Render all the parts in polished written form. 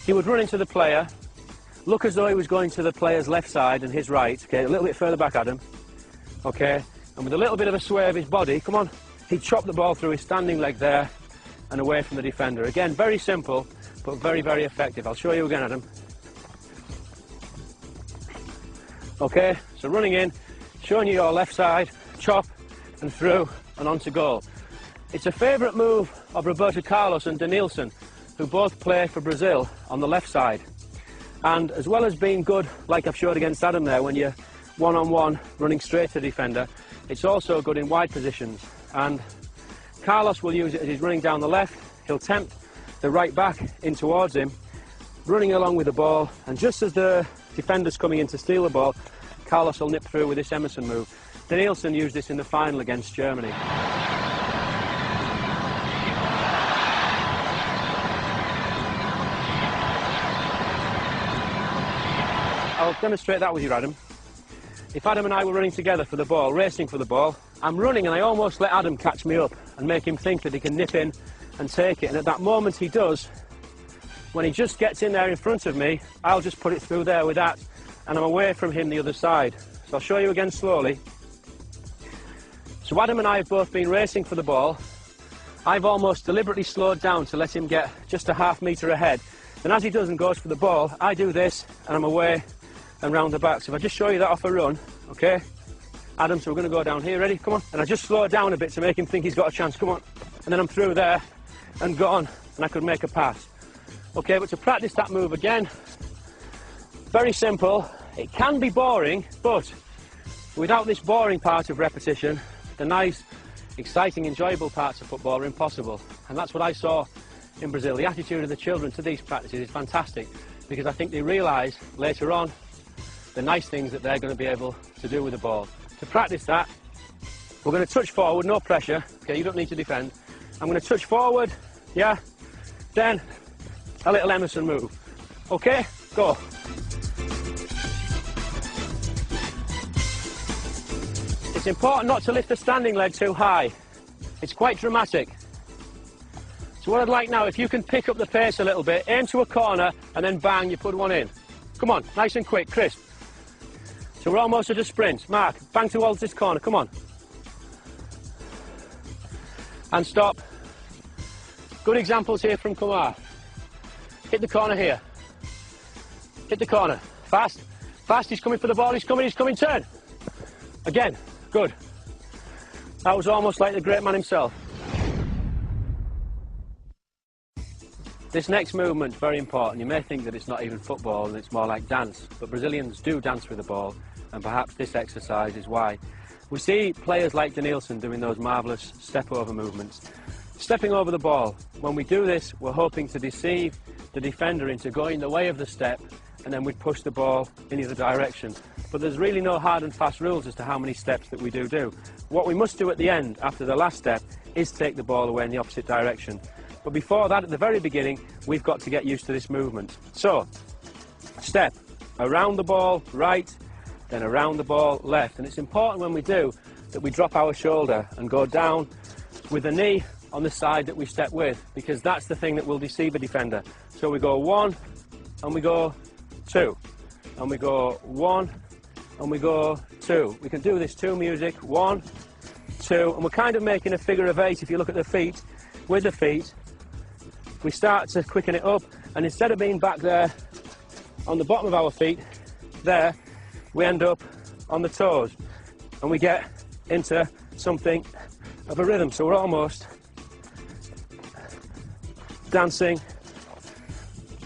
he would run into the player, look as though he was going to the player's left side and his right, okay, a little bit further back, Adam, okay, and with a little bit of a sway of his body, come on, he'd chop the ball through his standing leg there and away from the defender. Again, very simple, but very, very effective. I'll show you again, Adam. Okay, so running in, showing you your left side, chop and through and onto goal. It's a favourite move of Roberto Carlos and Denilson, who both play for Brazil on the left side. And as well as being good, like I've showed against Adam there, when you're one-on-one running straight to the defender, it's also good in wide positions. And Carlos will use it as he's running down the left. He'll tempt the right back in towards him, running along with the ball, and just as the defender's coming in to steal the ball, Carlos will nip through with this Emerson move. Denilson used this in the final against Germany. I'll demonstrate that with you, Adam. If Adam and I were running together for the ball, racing for the ball, I'm running and I almost let Adam catch me up and make him think that he can nip in and take it. And at that moment he does, when he just gets in there in front of me, I'll just put it through there with that, and I'm away from him the other side. So I'll show you again slowly. So Adam and I have both been racing for the ball. I've almost deliberately slowed down to let him get just a half metre ahead. And as he does and goes for the ball, I do this and I'm away and round the back. So if I just show you that off a run, okay? Adam, so we're going to go down here, ready? Come on. And I just slow it down a bit to make him think he's got a chance, come on. And then I'm through there and gone, and I could make a pass. Okay, but to practice that move again, very simple. It can be boring, but without this boring part of repetition, the nice, exciting, enjoyable parts of football are impossible. And that's what I saw in Brazil. The attitude of the children to these practices is fantastic, because I think they realise later on the nice things that they're going to be able to do with the ball. To practice that, we're going to touch forward, no pressure, okay, you don't need to defend. I'm going to touch forward, yeah, then a little Emerson move. Okay, go. It's important not to lift the standing leg too high. It's quite dramatic. So what I'd like now, if you can pick up the pace a little bit, aim to a corner and then bang, you put one in. Come on, nice and quick, crisp. So we're almost at a sprint. Mark, bang towards this corner, come on. And stop. Good examples here from Kumar. Hit the corner here. Hit the corner. Fast. Fast, he's coming for the ball, he's coming, turn. Again, good. That was almost like the great man himself. This next movement is very important. You may think that it's not even football and it's more like dance, but Brazilians do dance with the ball, and perhaps this exercise is why. We see players like Denilson doing those marvellous step-over movements. Stepping over the ball. When we do this, we're hoping to deceive the defender into going the way of the step, and then we push the ball in either direction. But there's really no hard and fast rules as to how many steps that we do. What we must do at the end, after the last step, is take the ball away in the opposite direction. But before that, at the very beginning, we've got to get used to this movement. So, step, around the ball, right, then around the ball, left. And it's important when we do that we drop our shoulder and go down with the knee on the side that we step with, because that's the thing that will deceive a defender. So we go 1, and we go 2, and we go 1, and we go 2. We can do this to music, 1, 2, and we're kind of making a figure of 8 if you look at the feet. With the feet, we start to quicken it up, and instead of being back there on the bottom of our feet, there, we end up on the toes, and we get into something of a rhythm. So we're almost dancing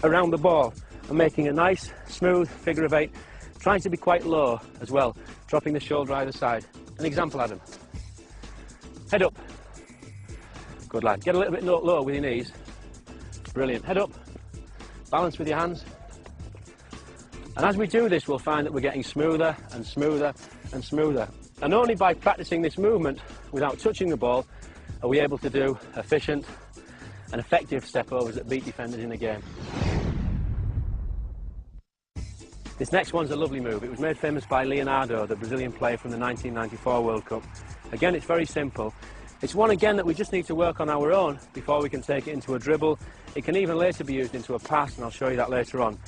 around the ball and making a nice, smooth figure of 8, trying to be quite low as well, dropping the shoulder either side. An example, Adam. Head up. Good lad. Get a little bit lower with your knees. Brilliant. Head up. Balance with your hands. And as we do this, we'll find that we're getting smoother and smoother and smoother. And only by practicing this movement without touching the ball are we able to do efficient and effective step-overs that beat defenders in the game. This next one's a lovely move. It was made famous by Leonardo, the Brazilian player from the 1994 World Cup. Again, it's very simple. It's one again that we just need to work on our own before we can take it into a dribble. It can even later be used into a pass, and I'll show you that later on.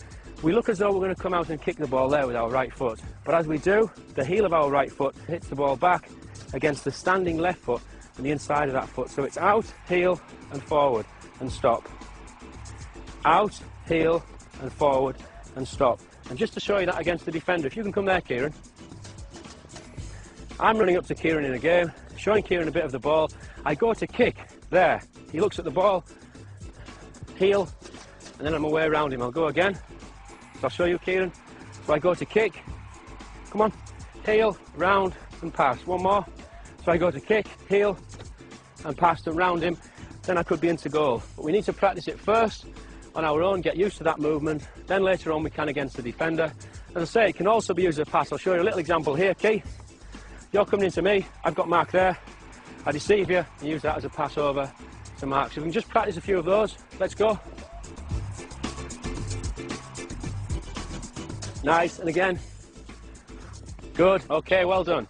We look as though we're going to come out and kick the ball there with our right foot, but as we do, the heel of our right foot hits the ball back against the standing left foot and the inside of that foot. So it's out, heel and forward and stop. Out, heel and forward and stop. And just to show you that against the defender, if you can come there, Kieran. I'm running up to Kieran in a game, showing Kieran a bit of the ball. I go to kick there. He looks at the ball, heel, and then I'm away around him. I'll go again. So I'll show you, Kieran. So I go to kick, come on, heel, round and pass. One more. So I go to kick, heel and pass and round him. Then I could be into goal. But we need to practice it first on our own, get used to that movement. Then later on we can against the defender. As I say, it can also be used as a pass. I'll show you a little example here, Key. You're coming into me, I've got Mark there. I deceive you and use that as a pass over to Mark. So we can just practice a few of those. Let's go. Nice, and again. Good, okay, well done.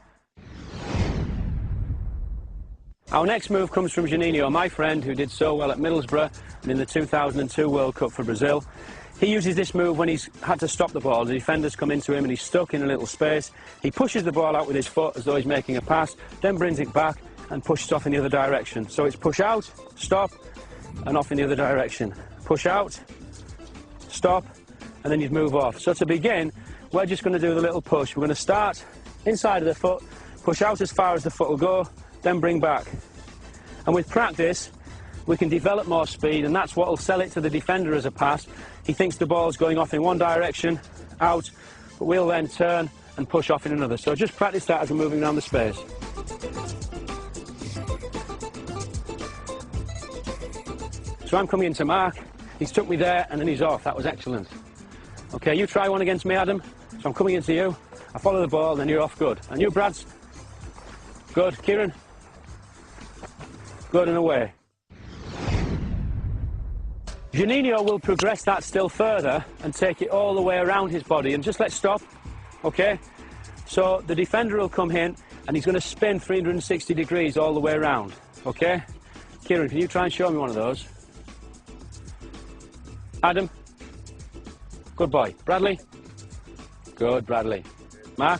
Our next move comes from Juninho, my friend who did so well at Middlesbrough and in the 2002 World Cup for Brazil. He uses this move when he's had to stop the ball. The defenders come into him and he's stuck in a little space. He pushes the ball out with his foot as though he's making a pass, then brings it back and pushes off in the other direction. So it's push out, stop, and off in the other direction. Push out, stop, and then you'd move off. So to begin, we're just going to do the little push. We're going to start inside of the foot, push out as far as the foot will go, then bring back. And with practice, we can develop more speed, and that's what will sell it to the defender as a pass. He thinks the ball's going off in one direction, out, but we'll then turn and push off in another. So just practice that as we're moving around the space. So I'm coming into Mark, he's took me there and then he's off. That was excellent. Okay, you try one against me, Adam. So I'm coming into you, I follow the ball, then you're off. Good. And you, Brads? Good. Kieran? Good, and away. Juninho will progress that still further and take it all the way around his body. And just let's stop, okay? So the defender will come in and he's going to spin 360 degrees all the way around, okay? Kieran, can you try and show me one of those? Adam? Good boy. Bradley? Good, Bradley. Mark?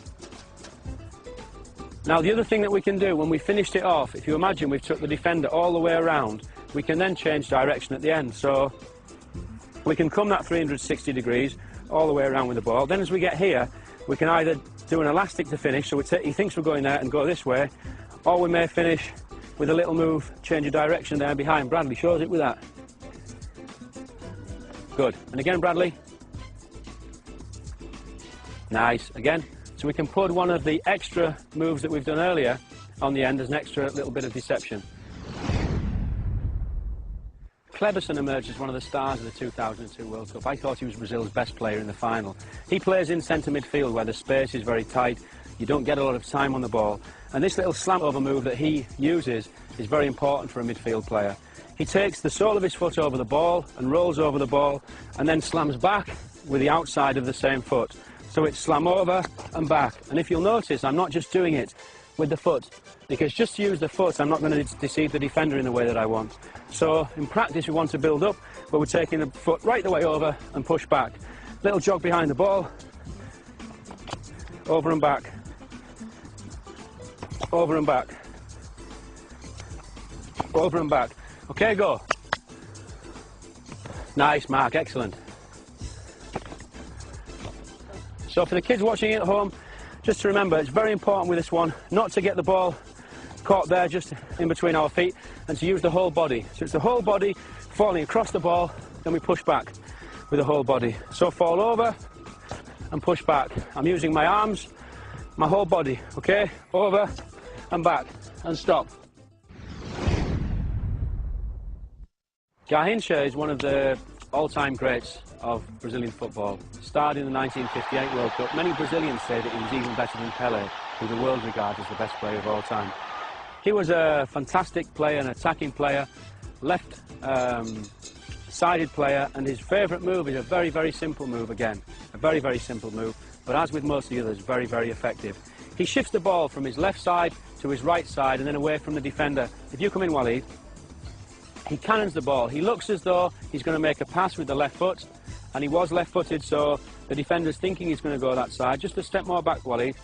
Now the other thing that we can do when we finished it off, if you imagine we've took the defender all the way around, we can then change direction at the end. So we can come that 360 degrees all the way around with the ball. Then as we get here, we can either do an elastic to finish, so he thinks we're going there and go this way, or we may finish with a little move, change of direction there behind. Bradley shows it with that. Good. And again, Bradley. Nice. Again. So we can put one of the extra moves that we've done earlier on the end as an extra little bit of deception. Kleberson emerged as one of the stars of the 2002 World Cup. I thought he was Brazil's best player in the final. He plays in centre midfield where the space is very tight. You don't get a lot of time on the ball. And this little slam over move that he uses is very important for a midfield player. He takes the sole of his foot over the ball and rolls over the ball and then slams back with the outside of the same foot. So it's slam over and back. And if you'll notice, I'm not just doing it with the foot, because just to use the foot, I'm not going to deceive the defender in the way that I want. So in practice, we want to build up, but we're taking the foot right the way over and push back. Little jog behind the ball, over and back, over and back, over and back. Okay, go. Nice, Mark, excellent. So for the kids watching at home, just to remember, it's very important with this one not to get the ball caught there just in between our feet, and to use the whole body. So it's the whole body falling across the ball, then we push back with the whole body. So fall over and push back. I'm using my arms, my whole body, okay? Over and back and stop. Garrincha is one of the all-time greats of Brazilian football. Starred in the 1958 World Cup. Many Brazilians say that he was even better than Pelé, who the world regards as the best player of all time. He was a fantastic player, an attacking player, left-sided player, and his favourite move is a very, very simple move again. A very, very simple move, but as with most of the others, very, very effective. He shifts the ball from his left side to his right side and then away from the defender. If you come in, Walid, he cannons the ball. He looks as though he's going to make a pass with the left foot, and he was left-footed, so the defender's thinking he's going to go that side. Just a step more back, Walid.